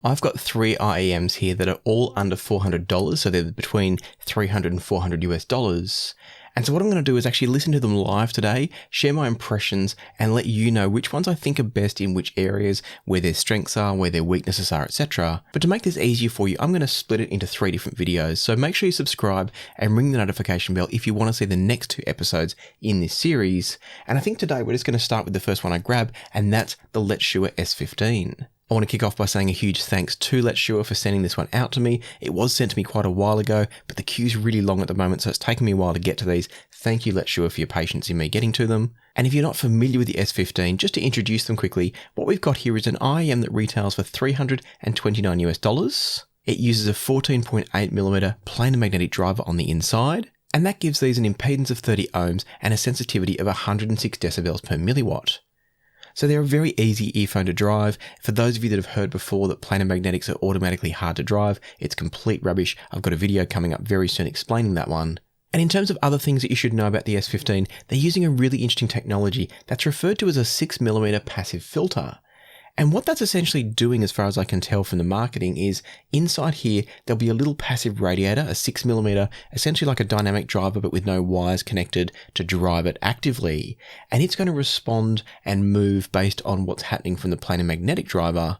I've got 3 IEMs here that are all under $400, so they're between $300 and $400 US. And so what I'm going to do is actually listen to them live today, share my impressions, and let you know which ones I think are best in which areas, where their strengths are, where their weaknesses are, etc. But to make this easier for you, I'm going to split it into 3 different videos. So make sure you subscribe and ring the notification bell if you want to see the next 2 episodes in this series. And I think today we're just going to start with the first one I grab, and that's the Letshuoer S15. I want to kick off by saying a huge thanks to Letshuoer for sending this one out to me. It was sent to me quite a while ago, but the queue's really long at the moment, so it's taken me a while to get to these. Thank you, Letshuoer, for your patience in me getting to them. And if you're not familiar with the S15, just to introduce them quickly, what we've got here is an IEM that retails for $329 US. It uses a 14.8mm planar magnetic driver on the inside, and that gives these an impedance of 30 ohms and a sensitivity of 106 decibels per milliwatt. So they're a very easy earphone to drive. For those of you that have heard before that planar magnetics are automatically hard to drive, it's complete rubbish. I've got a video coming up very soon explaining that one. And in terms of other things that you should know about the S15, they're using a really interesting technology that's referred to as a 6mm passive filter. And what that's essentially doing, as far as I can tell from the marketing, is inside here, there'll be a little passive radiator, a 6mm, essentially like a dynamic driver, but with no wires connected to drive it actively. And it's going to respond and move based on what's happening from the planar magnetic driver.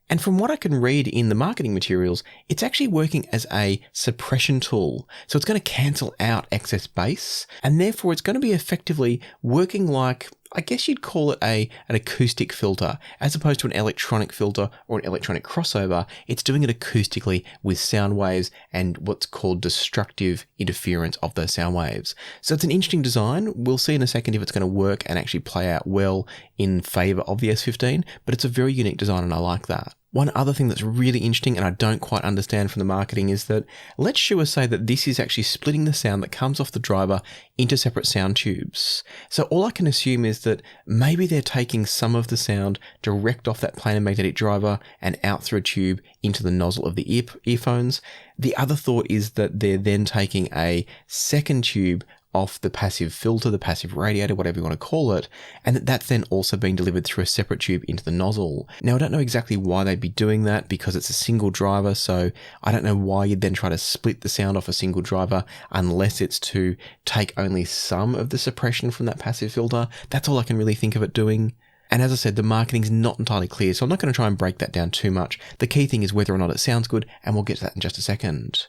And from what I can read in the marketing materials, it's actually working as a suppression tool. So it's going to cancel out excess bass, and therefore it's going to be effectively working like, I guess you'd call it an acoustic filter, as opposed to an electronic filter or an electronic crossover. It's doing it acoustically with sound waves and what's called destructive interference of those sound waves. So it's an interesting design. We'll see in a second if it's going to work and actually play out well in favor of the S15, but it's a very unique design and I like that. One other thing that's really interesting and I don't quite understand from the marketing is that Letshuoer say that this is actually splitting the sound that comes off the driver into separate sound tubes. So all I can assume is that maybe they're taking some of the sound direct off that planar magnetic driver and out through a tube into the nozzle of the earphones. The other thought is that they're then taking a second tube off the passive filter, the passive radiator, whatever you want to call it, and that's then also being delivered through a separate tube into the nozzle. Now, I don't know exactly why they'd be doing that because it's a single driver, so I don't know why you'd then try to split the sound off a single driver unless it's to take only some of the suppression from that passive filter. That's all I can really think of it doing. And as I said, the marketing's not entirely clear, so I'm not going to try and break that down too much. The key thing is whether or not it sounds good, and we'll get to that in just a second.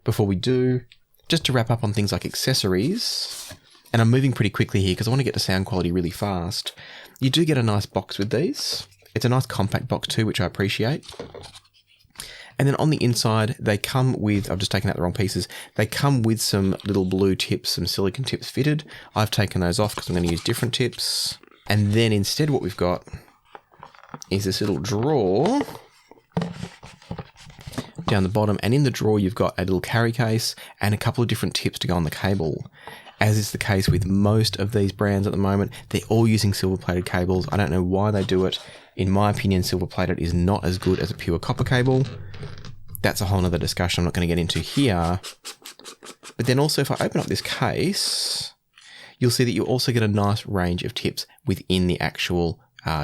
Before we do, just to wrap up on things like accessories, and I'm moving pretty quickly here because I want to get to sound quality really fast. You do get a nice box with these. It's a nice compact box too, which I appreciate. And then on the inside, they come with, I've just taken out the wrong pieces, they come with some little blue tips, some silicone tips fitted. I've taken those off because I'm going to use different tips. And then instead what we've got is this little drawer down the bottom, and in the drawer you've got a little carry case and a couple of different tips to go on the cable. As is the case with most of these brands at the moment, they're all using silver-plated cables. I don't know why they do it. In my opinion, silver-plated is not as good as a pure copper cable. That's a whole nother discussion I'm not going to get into here. But then also, if I open up this case, you'll see that you also get a nice range of tips within the actual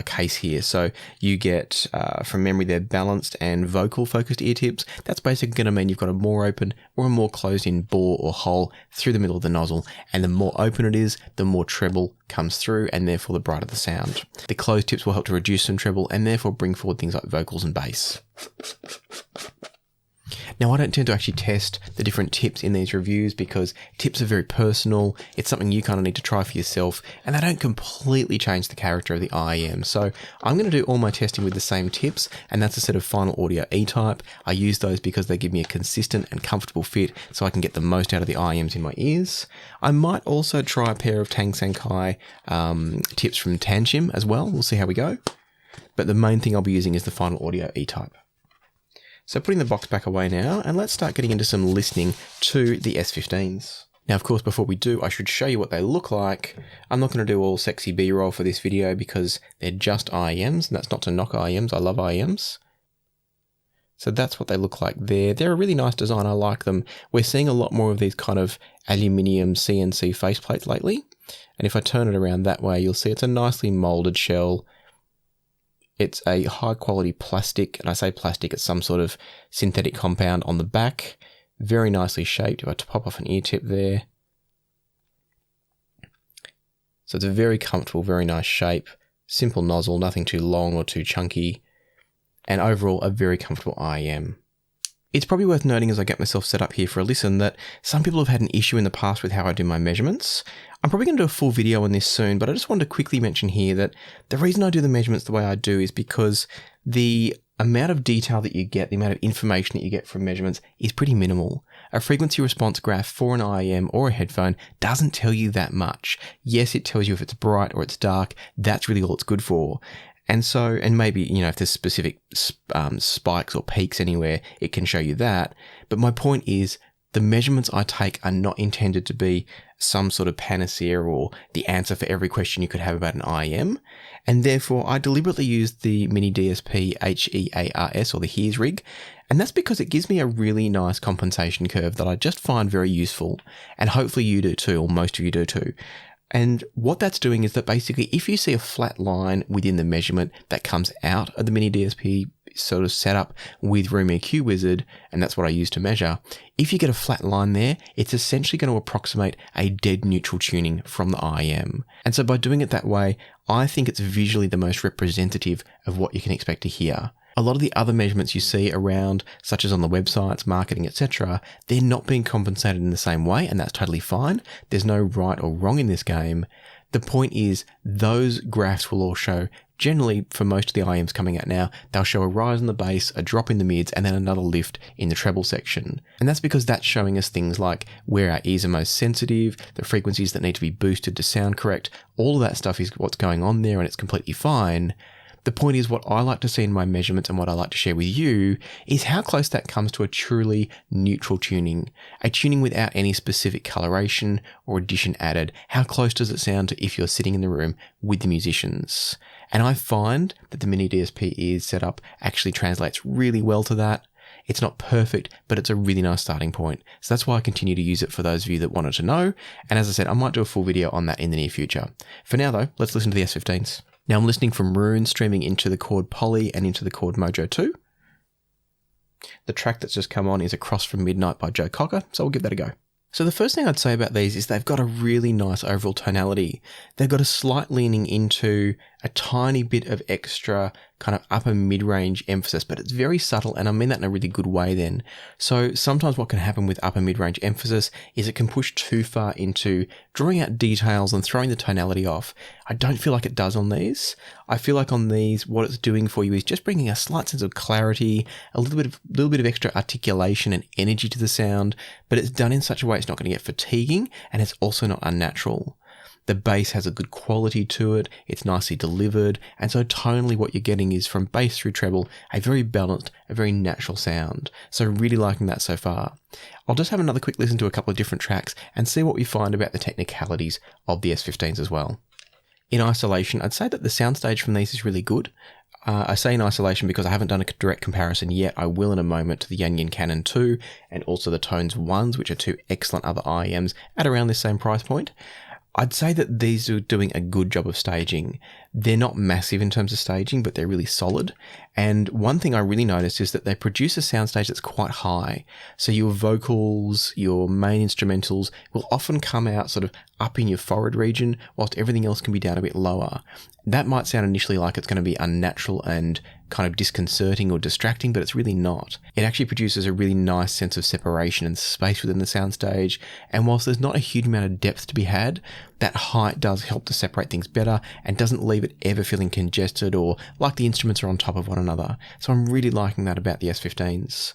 case here. So you get, from memory, they're balanced and vocal focused ear tips. That's basically going to mean you've got a more open or a more closed in bore or hole through the middle of the nozzle. And the more open it is, the more treble comes through and therefore the brighter the sound. The closed tips will help to reduce some treble and therefore bring forward things like vocals and bass. Now, I don't tend to actually test the different tips in these reviews because tips are very personal. It's something you kind of need to try for yourself, and they don't completely change the character of the IEM. So I'm going to do all my testing with the same tips, and that's a set of Final Audio E-Type. I use those because they give me a consistent and comfortable fit so I can get the most out of the IEMs in my ears. I might also try a pair of Tang Sankai tips from Tanshim as well. We'll see how we go. But the main thing I'll be using is the Final Audio E-Type. So putting the box back away now, and let's start getting into some listening to the S15s. Now, of course, before we do, I should show you what they look like. I'm not going to do all sexy B-roll for this video because they're just IEMs, and that's not to knock IEMs. I love IEMs. So that's what they look like there. They're a really nice design. I like them. We're seeing a lot more of these kind of aluminium CNC faceplates lately. And if I turn it around that way, you'll see it's a nicely molded shell. It's a high quality plastic, and I say plastic, it's some sort of synthetic compound on the back, very nicely shaped. If I pop off an ear tip there. So it's a very comfortable, very nice shape, simple nozzle, nothing too long or too chunky, and overall a very comfortable IEM. It's probably worth noting as I get myself set up here for a listen that some people have had an issue in the past with how I do my measurements. I'm probably going to do a full video on this soon, but I just wanted to quickly mention here that the reason I do the measurements the way I do is because the amount of detail that you get, the amount of information that you get from measurements is pretty minimal. A frequency response graph for an IEM or a headphone doesn't tell you that much. Yes, it tells you if it's bright or it's dark. That's really all it's good for. And so, and maybe, if there's specific spikes or peaks anywhere, it can show you that. But my point is, the measurements I take are not intended to be some sort of panacea or the answer for every question you could have about an IEM. And therefore, I deliberately use the Mini DSP HEARS or the HEARS rig. And that's because it gives me a really nice compensation curve that I just find very useful. And hopefully you do too, or most of you do too. And what that's doing is that basically if you see a flat line within the measurement that comes out of the Mini DSP sort of setup with Room EQ Wizard, and that's what I use to measure, if you get a flat line there, it's essentially going to approximate a dead neutral tuning from the IEM. And so by doing it that way, I think it's visually the most representative of what you can expect to hear. A lot of the other measurements you see around, such as on the websites, marketing, etc., they're not being compensated in the same way, and that's totally fine. There's no right or wrong in this game. The point is, those graphs will all show, generally for most of the IEMs coming out now, they'll show a rise in the bass, a drop in the mids, and then another lift in the treble section. And that's because that's showing us things like where our ears are most sensitive, the frequencies that need to be boosted to sound correct. All of that stuff is what's going on there, and it's completely fine. The point is, what I like to see in my measurements and what I like to share with you is how close that comes to a truly neutral tuning, a tuning without any specific coloration or addition added. How close does it sound to if you're sitting in the room with the musicians? And I find that the Mini DSP ears setup actually translates really well to that. It's not perfect, but it's a really nice starting point. So that's why I continue to use it for those of you that wanted to know. And as I said, I might do a full video on that in the near future. For now though, let's listen to the S15s. Now I'm listening from Roon, streaming into the Chord Poly and into the Chord Mojo 2. The track that's just come on is Across from Midnight by Joe Cocker, so we'll give that a go. So the first thing I'd say about these is they've got a really nice overall tonality. They've got a slight leaning into a tiny bit of extra kind of upper mid-range emphasis, but it's very subtle, and I mean that in a really good way then. So sometimes what can happen with upper mid-range emphasis is it can push too far into drawing out details and throwing the tonality off. I don't feel like it does on these. I feel like on these, what it's doing for you is just bringing a slight sense of clarity, a little bit of extra articulation and energy to the sound, but it's done in such a way it's not going to get fatiguing, and it's also not unnatural. The bass has a good quality to it, it's nicely delivered, and so tonally what you're getting is from bass through treble, a very balanced, a very natural sound. So really liking that so far. I'll just have another quick listen to a couple of different tracks and see what we find about the technicalities of the S15s as well. In isolation, I'd say that the soundstage from these is really good. I say in isolation because I haven't done a direct comparison yet. I will in a moment to the Yanyin Canon II and also the Tones 1s, which are two excellent other IEMs at around this same price point. I'd say that these are doing a good job of staging. They're not massive in terms of staging, but they're really solid. And one thing I really noticed is that they produce a soundstage that's quite high. So your vocals, your main instrumentals will often come out sort of up in your forehead region, whilst everything else can be down a bit lower. That might sound initially like it's going to be unnatural and kind of disconcerting or distracting, but it's really not. It actually produces a really nice sense of separation and space within the soundstage, and whilst there's not a huge amount of depth to be had, that height does help to separate things better and doesn't leave it ever feeling congested or like the instruments are on top of one another. So I'm really liking that about the S15s.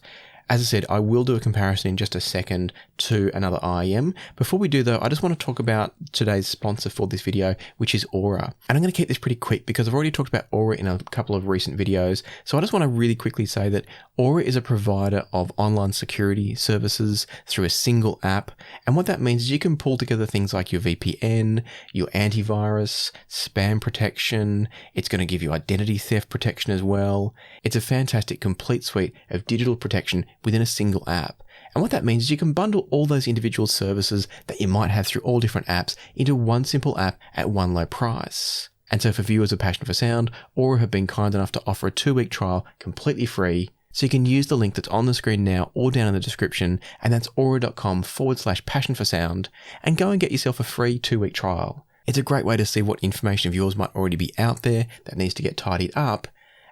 As I said, I will do a comparison in just a second to another IEM. Before we do though, I just want to talk about today's sponsor for this video, which is Aura. And I'm going to keep this pretty quick because I've already talked about Aura in a couple of recent videos. So I just want to really quickly say that Aura is a provider of online security services through a single app. And what that means is you can pull together things like your VPN, your antivirus, spam protection. It's going to give you identity theft protection as well. It's a fantastic complete suite of digital protection within a single app. And what that means is you can bundle all those individual services that you might have through all different apps into one simple app at one low price. And so for viewers of Passion for Sound, Aura have been kind enough to offer a 2-week trial completely free. So you can use the link that's on the screen now or down in the description, and that's aura.com/passion for sound, and go and get yourself a free 2-week trial. It's a great way to see what information of yours might already be out there that needs to get tidied up,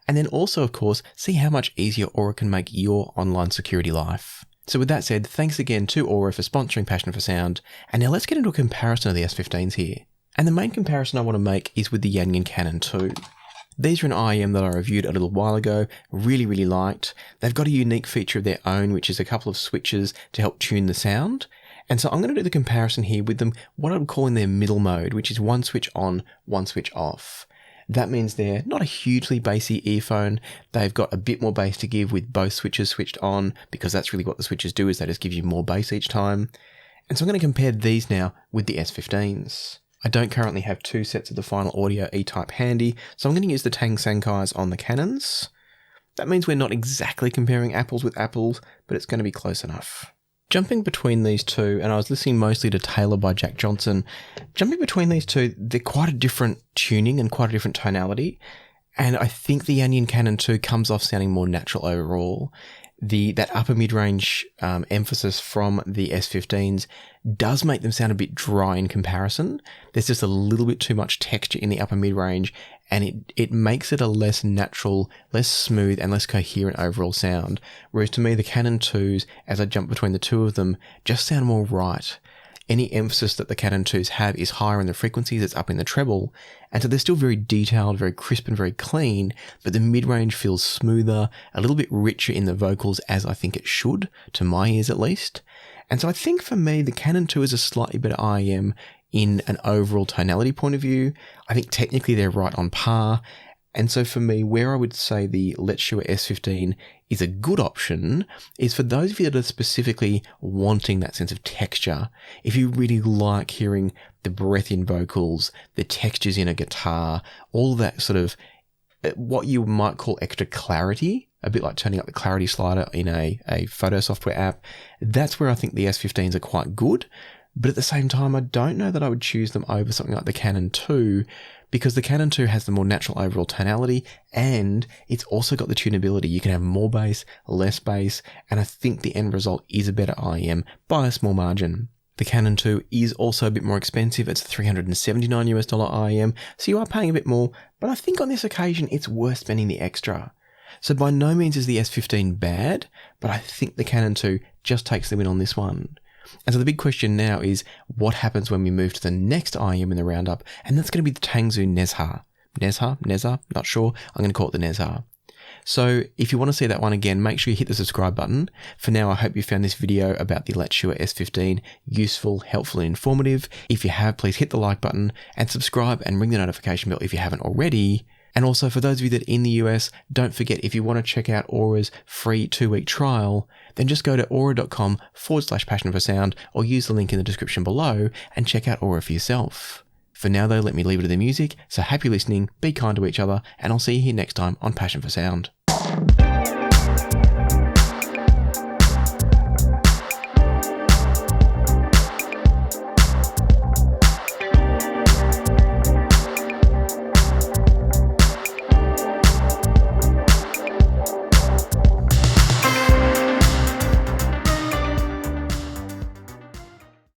and then also, of course, see how much easier Aura can make your online security life. So with that said, thanks again to Aura for sponsoring Passion for Sound, and now let's get into a comparison of the S15s here. And the main comparison I want to make is with the Yanyin Canon II. These are an IEM that I reviewed a little while ago, really liked. They've got a unique feature of their own, which is a couple of switches to help tune the sound. And so I'm going to do the comparison here with them, what I'm calling their middle mode, which is one switch on, one switch off. That means they're not a hugely bassy earphone. They've got a bit more bass to give with both switches switched on, because that's really what the switches do, is they just give you more bass each time. And so I'm going to compare these now with the S15s. I don't currently have 2 sets of the Final Audio E-Type handy, so I'm going to use the Tang Sankais on the Canons. That means we're not exactly comparing apples with apples, but it's going to be close enough. Jumping between these two, and I was listening mostly to Taylor by Jack Johnson, jumping between these two, they're quite a different tuning and quite a different tonality, and I think the Yanyin Canon II comes off sounding more natural overall. That upper mid-range emphasis from the S15s does make them sound a bit dry in comparison. There's just a little bit too much texture in the upper mid-range, and it makes it a less natural, less smooth, and less coherent overall sound. Whereas to me, the Canon IIs, as I jump between the two of them, just sound more right. Any emphasis that the Canon IIs have is higher in the frequencies, it's up in the treble, and so they're still very detailed, very crisp and very clean, but the mid-range feels smoother, a little bit richer in the vocals, as I think it should, to my ears at least. And so I think for me, the Canon II is a slightly better IEM in an overall tonality point of view. I think technically they're right on par. And so for me, where I would say the Letshuoer S15 is a good option is for those of you that are specifically wanting that sense of texture. If you really like hearing the breath in vocals, the textures in a guitar, all that sort of what you might call extra clarity, a bit like turning up the clarity slider in a photo software app, that's where I think the S15s are quite good. But at the same time, I don't know that I would choose them over something like the Canon II, because the Canon II has the more natural overall tonality, and it's also got the tunability. You can have more bass, less bass, and I think the end result is a better IEM by a small margin. The Canon II is also a bit more expensive. It's a $379 IEM, so you are paying a bit more, but I think on this occasion it's worth spending the extra. So by no means is the S15 bad, but I think the Canon II just takes the win on this one. And so the big question now is, what happens when we move to the next IEM in the roundup? And that's going to be the Tangzu Nezha. Nezha? Not sure. I'm going to call it the Nezha. So if you want to see that one again, make sure you hit the subscribe button. For now, I hope you found this video about the Letshuoer S15 useful, helpful, and informative. If you have, please hit the like button and subscribe and ring the notification bell if you haven't already. And also for those of you that are in the US, don't forget, if you want to check out Aura's free 2-week trial, then just go to aura.com/passion for sound or use the link in the description below and check out Aura for yourself. For now though, let me leave it to the music, so happy listening, be kind to each other, and I'll see you here next time on Passion for Sound.